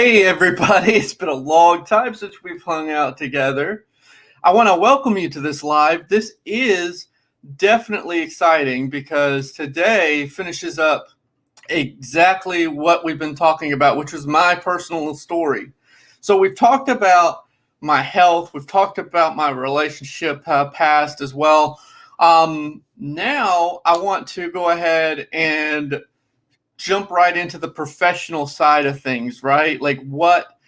Hey everybody, it's been a long time since we've hung out together. I want to welcome you to this live. This is definitely exciting because today finishes up exactly what we've been talking about, which was my personal story. So we've talked about my health, we've talked about my relationship past as well. Now I want to go ahead and jump right into the professional side of things, right? Like what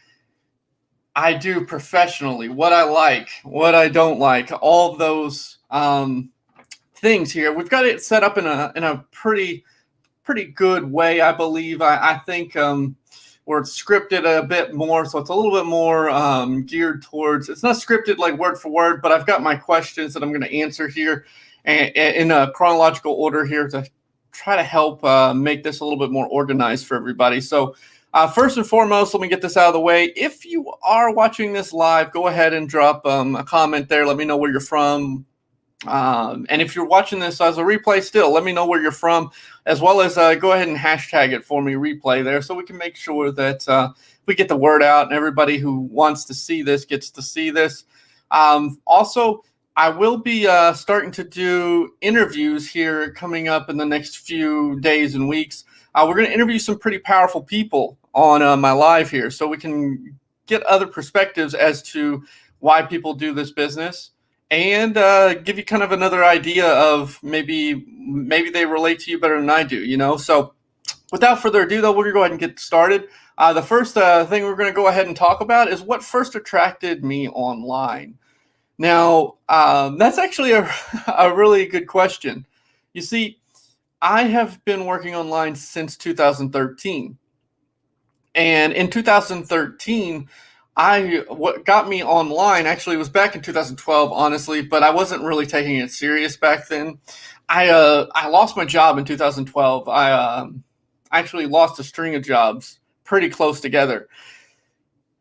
I do professionally, what I like, what I don't like, all of those things here. We've got it set up in a pretty good way, I believe. I think where it's scripted a bit more, so it's a little bit more geared towards. It's not scripted like word for word, but I've got my questions that I'm going to answer here in a chronological order here to try to help make this a little bit more organized for everybody. So first and foremost, let me get this out of the way. If you are watching this live, go ahead and drop a comment there. Let me know where you're from. And if you're watching this as a replay still, let me know where you're from, as well as go ahead and hashtag it for me, replay there, so we can make sure that we get the word out and everybody who wants to see this gets to see this. Also, I will be starting to do interviews here coming up in the next few days and weeks. We're going to interview some pretty powerful people on my live here, so we can get other perspectives as to why people do this business, and give you kind of another idea of maybe they relate to you better than I do, you know? So without further ado, though, we're going to go ahead and get started. The first thing we're going to go ahead and talk about is what first attracted me online. Now, that's actually a really good question. You see, I have been working online since 2013. And in 2013, what got me online actually was back in 2012, honestly, but I wasn't really taking it serious back then. I lost my job in 2012. I actually lost a string of jobs pretty close together.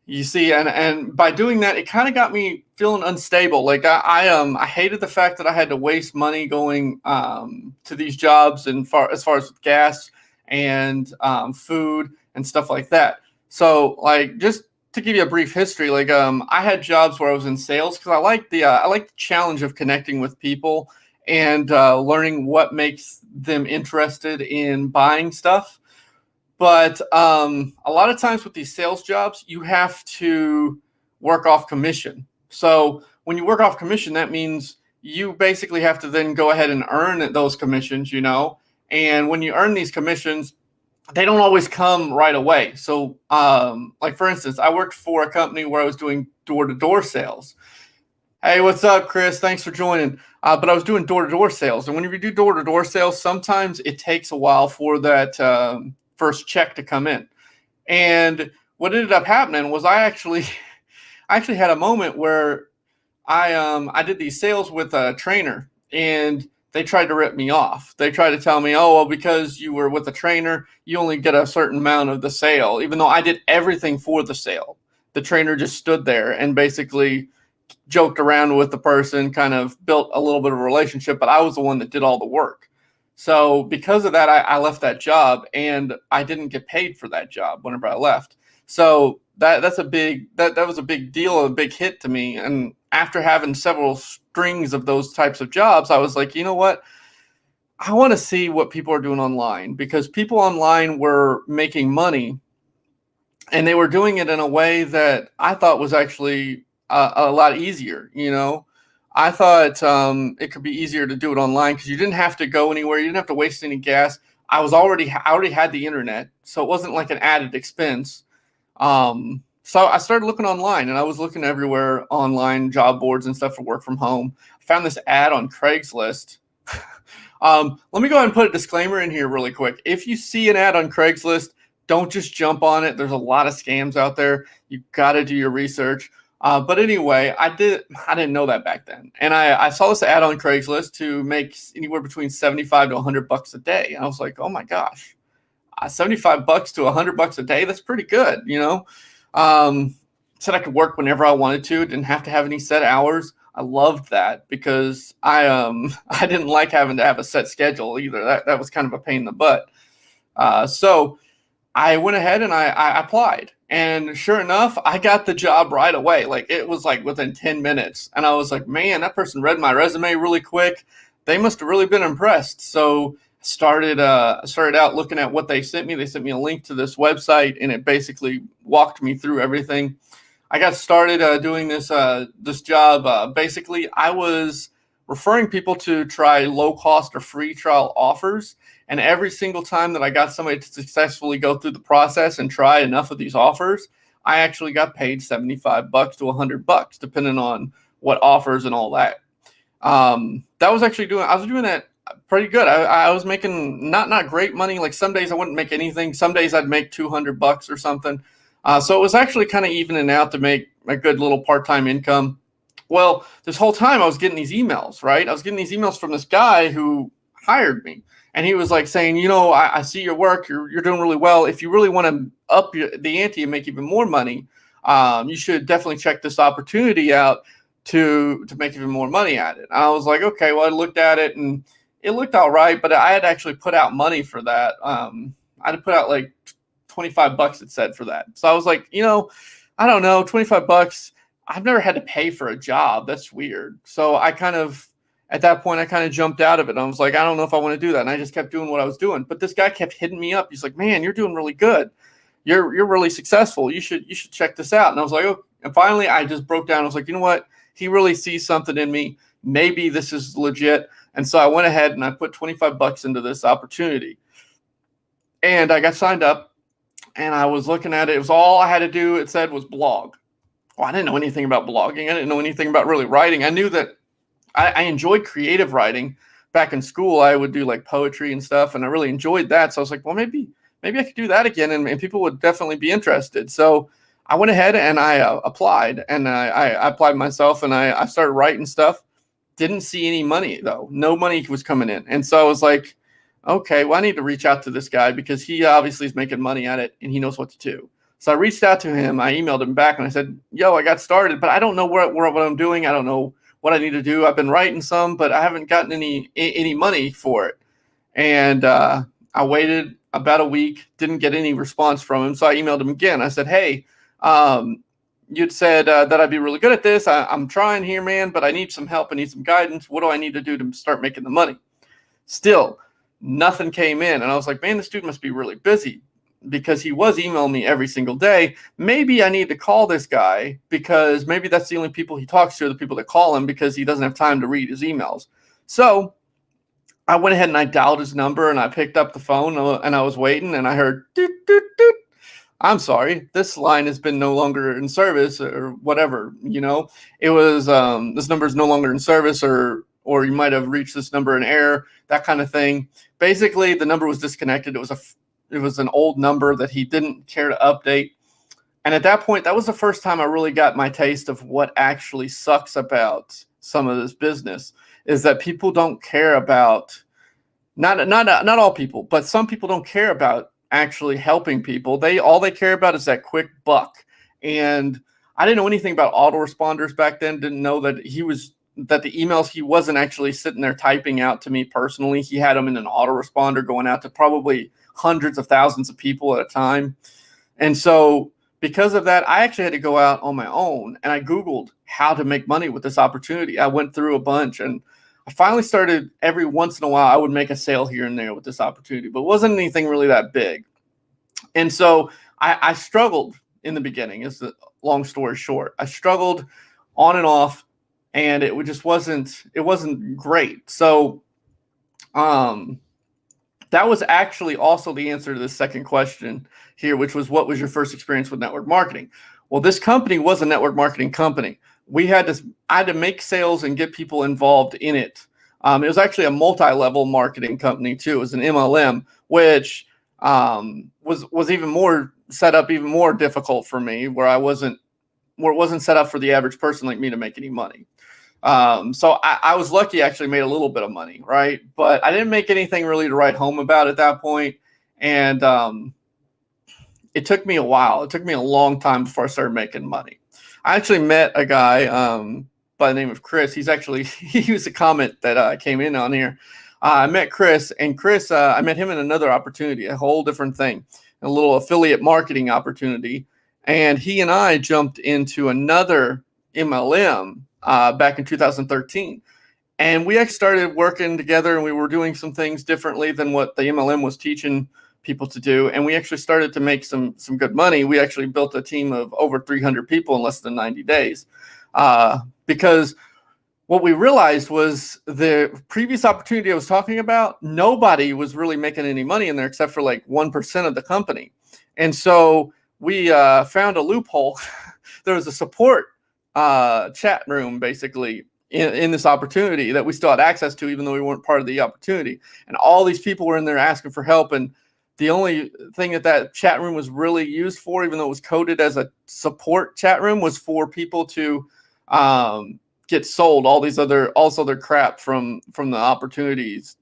You see, and by doing that, it kind of got me feeling unstable. Like I hated the fact that I had to waste money going to these jobs, and as far as gas and food and stuff like that. So, like, just to give you a brief history, like I had jobs where I was in sales because I like the challenge of connecting with people and learning what makes them interested in buying stuff. But a lot of times with these sales jobs, you have to work off commission. So when you work off commission, that means you basically have to then go ahead and earn those commissions, you know. And when you earn these commissions, they don't always come right away. So like, for instance, I worked for a company where I was doing door-to-door sales. Hey, what's up, Chris? Thanks for joining. But I was doing door-to-door sales. And when you do door-to-door sales, sometimes it takes a while for that first check to come in. And what ended up happening was I actually had a moment where I did these sales with a trainer, and they tried to rip me off. They tried to tell me, oh, well, because you were with a trainer, you only get a certain amount of the sale, even though I did everything for the sale. The trainer just stood there and basically joked around with the person, kind of built a little bit of a relationship, but I was the one that did all the work. So because of that, I left that job, and I didn't get paid for that job whenever I left. So that was a big deal, a big hit to me. And after having several strings of those types of jobs, I was like, you know what? I want to see what people are doing online, because people online were making money, and they were doing it in a way that I thought was actually a lot easier, you know. I thought it could be easier to do it online because you didn't have to go anywhere. You didn't have to waste any gas. I already had the internet, so it wasn't like an added expense. So I started looking online, and I was looking everywhere online, job boards and stuff for work from home. I found this ad on Craigslist. Let me go ahead and put a disclaimer in here really quick. If you see an ad on Craigslist, don't just jump on it. There's a lot of scams out there. You got to do your research. But anyway, I didn't know that back then. And I saw this ad on Craigslist to make anywhere between $75 to $100 a day. And I was like, oh my gosh, $75 to $100 a day. That's pretty good. You know, said I could work whenever I wanted to. Didn't have to have any set hours. I loved that because I didn't like having to have a set schedule either. That was kind of a pain in the butt. So I went ahead and I applied. And sure enough, I got the job right away. Like it was like within 10 minutes. And I was like, man, that person read my resume really quick. They must have really been impressed. So started out looking at what they sent me. They sent me a link to this website, and it basically walked me through everything. I got started doing this job. Basically, I was referring people to try low cost or free trial offers. And every single time that I got somebody to successfully go through the process and try enough of these offers, I actually got paid $75 to $100, depending on what offers and all that. That was actually I was doing that pretty good. I was making not great money. Like some days I wouldn't make anything. Some days I'd make $200 or something. So it was actually kind of evening out to make a good little part-time income. Well, this whole time I was getting these emails, right? I was getting these emails from this guy who hired me. And he was like saying, I see your work. You're doing really well. If you really want to up the ante and make even more money, you should definitely check this opportunity out to make even more money at it. And I was like, okay, well, I looked at it and it looked all right, but I had actually put out money for that. I had put out like $25, it said, for that. So I was like, I don't know, $25. I've never had to pay for a job. That's weird. So at that point, I kind of jumped out of it. I was like, I don't know if I want to do that. And I just kept doing what I was doing. But this guy kept hitting me up. He's like, man, you're doing really good. You're really successful. You should check this out. And I was like, oh. And finally, I just broke down. I was like, you know what? He really sees something in me. Maybe this is legit. And so I went ahead and I put $25 into this opportunity. And I got signed up. And I was looking at it. It was all I had to do, it said, was blog. Well, I didn't know anything about blogging. I didn't know anything about really writing. I knew that I enjoyed creative writing. Back in school, I would do like poetry and stuff, and I really enjoyed that. So I was like, well, maybe I could do that again, and people would definitely be interested. So I went ahead and I applied, and I applied myself, and I started writing stuff. Didn't see any money, though. No money was coming in. And so I was like, okay, well, I need to reach out to this guy because he obviously is making money at it, and he knows what to do. So I reached out to him. I emailed him back, and I said, yo, I got started, but I don't know what I'm doing. I don't know what I need to do. I've been writing some, but I haven't gotten any money for it. And I waited about a week, didn't get any response from him. So I emailed him again. I said, hey, you'd said that I'd be really good at this. I'm trying here, man, but I need some help. I need some guidance. What do I need to do to start making the money? Still, nothing came in. And I was like, man, this dude must be really busy, because he was emailing me every single day. Maybe I need to call this guy, because maybe that's the only people he talks to are the people that call him, because he doesn't have time to read his emails. So I went ahead and I dialed his number, and I picked up the phone, and I was waiting, and I heard, doot, doot, doot. I'm sorry, this line has been no longer in service, or whatever, it was, this number is no longer in service, or you might have reached this number in error, that kind of thing. Basically, the number was disconnected. It was an old number that he didn't care to update. And at that point, that was the first time I really got my taste of what actually sucks about some of this business, is that people don't care about, not all people, but some people don't care about actually helping people. All they care about is that quick buck. And I didn't know anything about autoresponders back then. Didn't know that the emails, he wasn't actually sitting there typing out to me personally. He had them in an autoresponder going out to probably hundreds of thousands of people at a time. And so because of that, I actually had to go out on my own, and I Googled how to make money with this opportunity. I went through a bunch, and I finally started, every once in a while, I would make a sale here and there with this opportunity, but it wasn't anything really that big. And so I struggled in the beginning, is the long story short. I struggled on and off, and it wasn't great. So that was actually also the answer to the second question here, which was, what was your first experience with network marketing? Well, this company was a network marketing company. I had to make sales and get people involved in it. It was actually a multi-level marketing company too. It was an MLM, which was even more set up, even more difficult for me, where it wasn't set up for the average person like me to make any money. So I was lucky, I actually made a little bit of money, right? But I didn't make anything really to write home about at that point. And it took me a while. It took me a long time before I started making money. I actually met a guy by the name of Chris. He was a comment that came in on here. I met Chris, and Chris, I met him in another opportunity, a whole different thing. a little affiliate marketing opportunity. And he and I jumped into another MLM back in 2013. And we actually started working together, and we were doing some things differently than what the MLM was teaching people to do. And we actually started to make some good money. We actually built a team of over 300 people in less than 90 days. Because what we realized was the previous opportunity I was talking about, nobody was really making any money in there except for like 1% of the company. And so we found a loophole. There was a support chat room basically in this opportunity that we still had access to, even though we weren't part of the opportunity. And all these people were in there asking for help. And the only thing that chat room was really used for, even though it was coded as a support chat room, was for people to get sold all this other crap from the opportunities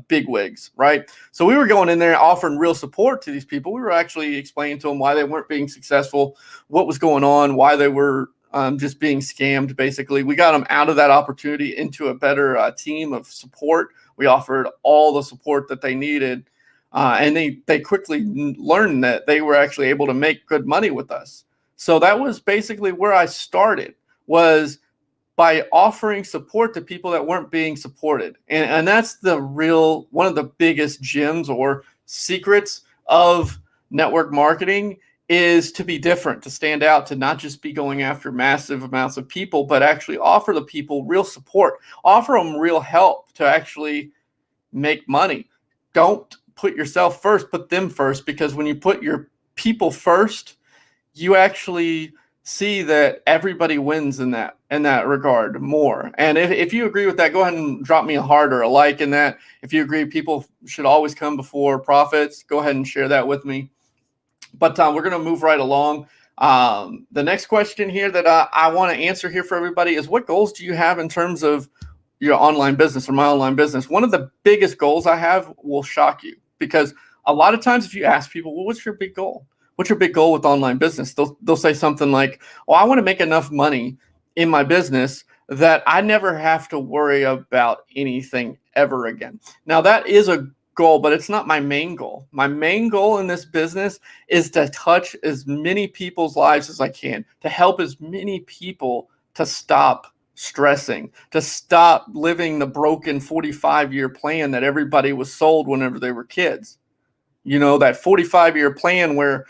bigwigs, right? So we were going in there offering real support to these people. We were actually explaining to them why they weren't being successful, what was going on, why they were just being scammed. Basically, we got them out of that opportunity into a better team of support. We offered all the support that they needed, and they quickly learned that they were actually able to make good money with us. So that was basically where I started, was by offering support to people that weren't being supported. And that's one of the biggest gems or secrets of network marketing, is to be different, to stand out, to not just be going after massive amounts of people, but actually offer the people real support, offer them real help to actually make money. Don't put yourself first, put them first, because when you put your people first, you actually see that everybody wins in that regard more. And if you agree with that, go ahead and drop me a heart or a like in that. If you agree people should always come before profits, go ahead and share that with me. But we're going to move right along. The next question here that I want to answer here for everybody is, what goals do you have in terms of your online business or my online business? One of the biggest goals I have will shock you, because a lot of times if you ask people, well, what's your big goal? What's your big goal with online business? They'll say something like, oh, I want to make enough money in my business that I never have to worry about anything ever again. Now, that is a goal, but it's not my main goal. My main goal in this business is to touch as many people's lives as I can, to help as many people to stop stressing, to stop living the broken 45-year plan that everybody was sold whenever they were kids. You know, that 45-year plan where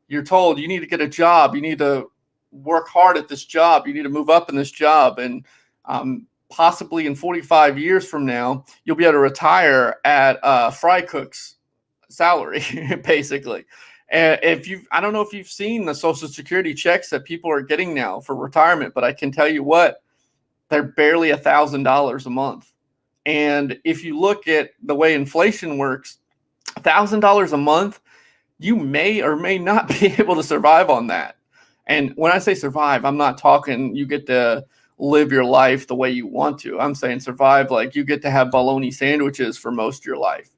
you're told you need to get a job, you need to work hard at this job, you need to move up in this job, and possibly in 45 years from now, you'll be able to retire at a fry cook's salary, basically. And I don't know if you've seen the Social Security checks that people are getting now for retirement, but I can tell you what, they're barely $1,000 a month. And if you look at the way inflation works, $1,000 a month, you may or may not be able to survive on that. And when I say survive, I'm not talking you get to live your life the way you want to. I'm saying survive like you get to have bologna sandwiches for most of your life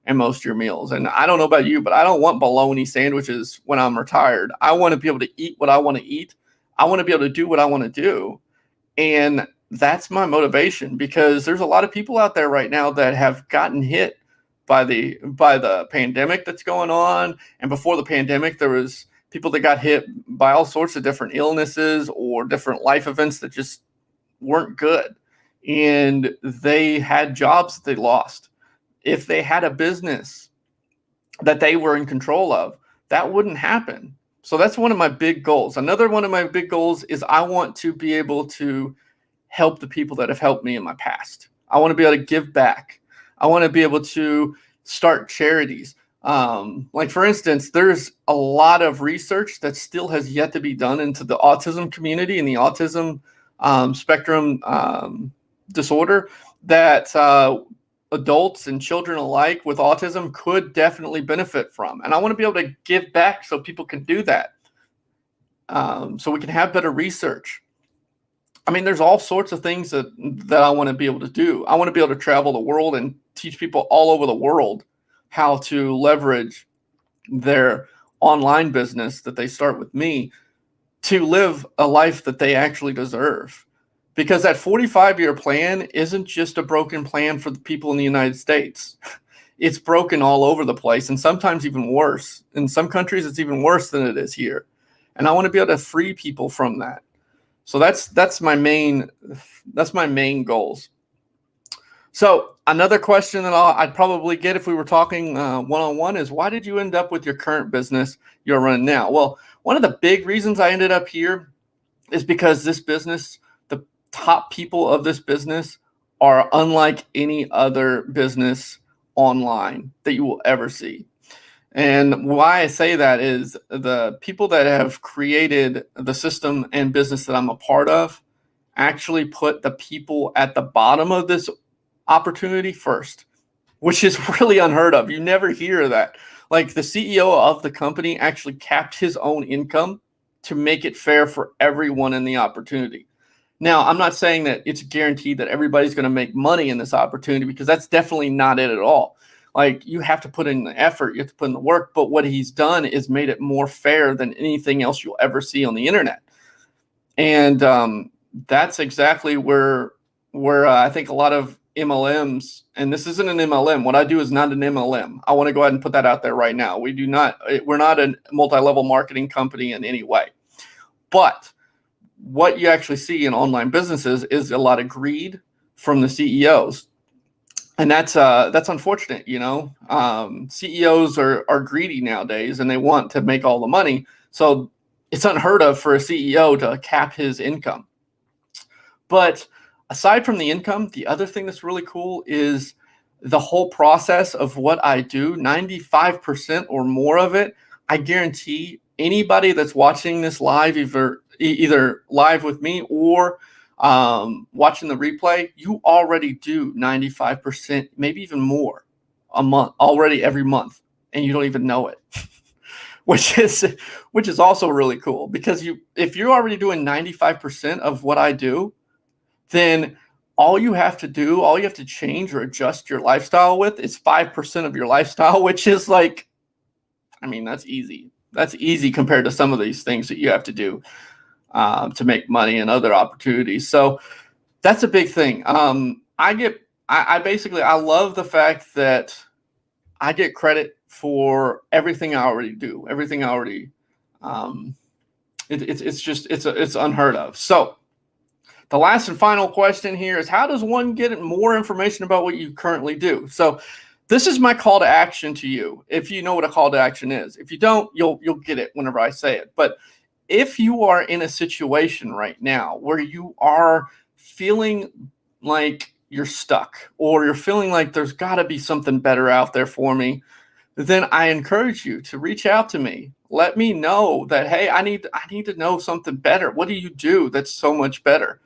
and most of your meals. And I don't know about you, but I don't want bologna sandwiches when I'm retired. I want to be able to eat what I want to eat. I want to be able to do what I want to do. And that's my motivation, because there's a lot of people out there right now that have gotten hit by the pandemic that's going on. And before the pandemic, there was people that got hit by all sorts of different illnesses or different life events that just weren't good. And they had jobs that they lost. If they had a business that they were in control of, that wouldn't happen. So that's one of my big goals. Another one of my big goals is I want to be able to help the people that have helped me in my past. I want to be able to give back. I want to be able to start charities. Like, for instance, there's a lot of research that still has yet to be done into the autism community and the autism spectrum disorder that adults and children alike with autism could definitely benefit from. And I want to be able to give back so people can do that, so we can have better research. I mean, there's all sorts of things that I want to be able to do. I want to be able to travel the world and teach people all over the world how to leverage their online business that they start with me to live a life that they actually deserve. Because that 45-year plan isn't just a broken plan for the people in the United States. it's broken all over the place, and sometimes even worse. In some countries, it's even worse than it is here. And I want to be able to free people from that. So that's my main goals. So another question that I'd probably get if we were talking one-on-one is, why did you end up with your current business you're running now? Well, one of the big reasons I ended up here is because this business, the top people of this business are unlike any other business online that you will ever see. And why I say that is the people that have created the system and business that I'm a part of actually put the people at the bottom of this opportunity first, which is really unheard of. You never hear that. Like, the CEO of the company actually capped his own income to make it fair for everyone in the opportunity. Now, I'm not saying that it's guaranteed that everybody's going to make money in this opportunity, because that's definitely not it at all. Like, you have to put in the effort, you have to put in the work, but what he's done is made it more fair than anything else you'll ever see on the internet. And that's exactly where I think a lot of MLMs, and this isn't an MLM. What I do is not an MLM. I want to go ahead and put that out there right now. We're not a multi-level marketing company in any way. But what you actually see in online businesses is a lot of greed from the CEOs. And that's unfortunate, you know. CEOs are greedy nowadays, and they want to make all the money. So it's unheard of for a CEO to cap his income. But aside from the income, the other thing that's really cool is the whole process of what I do. 95% or more of it, I guarantee anybody that's watching this live, either live with me or watching the replay, you already do 95%, maybe even more a month already every month, and you don't even know it. which is also really cool, because if you're already doing 95% of what I do, then all you have to change or adjust your lifestyle with is 5% of your lifestyle, which is like, I mean, that's easy. That's easy compared to some of these things that you have to do to make money and other opportunities. So that's a big thing. I basically love the fact that I get credit for everything I already do. Everything I already, it's unheard of. So the last and final question here is, how does one get more information about what you currently do? So this is my call to action to you. If you know what a call to action is, if you don't, you'll get it whenever I say it. But if you are in a situation right now where you are feeling like you're stuck, or you're feeling like there's got to be something better out there for me, then I encourage you to reach out to me. Let me know that, hey, I need to know something better. What do you do that's so much better?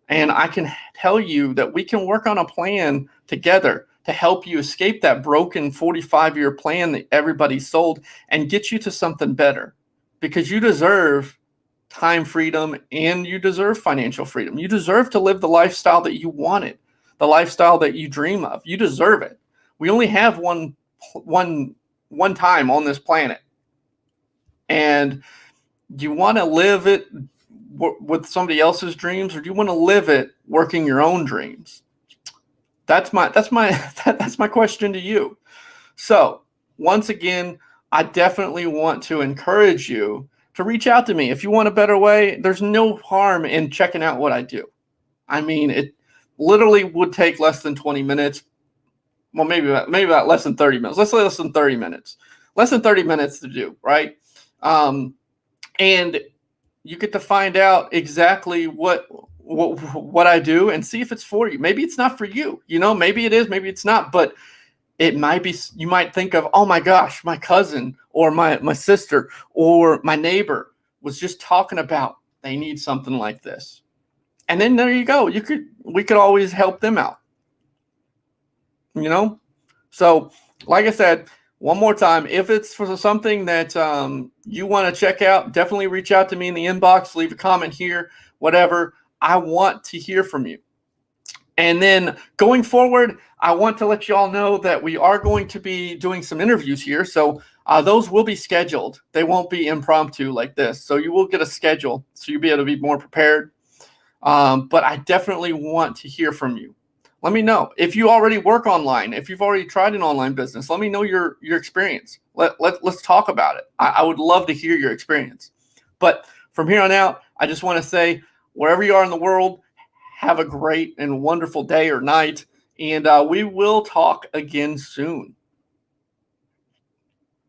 And I can tell you that we can work on a plan together to help you escape that broken 45-year plan that everybody sold and get you to something better. Because you deserve time freedom, and you deserve financial freedom. You deserve to live the lifestyle that you wanted, the lifestyle that you dream of. You deserve it. We only have one time on this planet. And do you want to live it with somebody else's dreams, or do you want to live it working your own dreams? That's my question to you. So once again, I definitely want to encourage you to reach out to me. If you want a better way, there's no harm in checking out what I do. I mean, it literally would take less than 20 minutes. Well, maybe about less than 30 minutes. Let's say less than 30 minutes. Less than 30 minutes to do, right? And you get to find out exactly what I do and see if it's for you. Maybe it's not for you. You know, maybe it is, maybe it's not, but it might be. You might think of, oh my gosh, my cousin or my sister or my neighbor was just talking about they need something like this. And then there you go. We could always help them out. You know? So, like I said, one more time, if it's for something that you want to check out, definitely reach out to me in the inbox, leave a comment here, whatever. I want to hear from you. And then going forward, I want to let you all know that we are going to be doing some interviews here. So those will be scheduled. They won't be impromptu like this. So you will get a schedule, so you'll be able to be more prepared. But I definitely want to hear from you. Let me know. If you already work online, if you've already tried an online business, let me know your experience. Let's talk about it. I would love to hear your experience. But from here on out, I just want to say, wherever you are in the world, have a great and wonderful day or night. And we will talk again soon.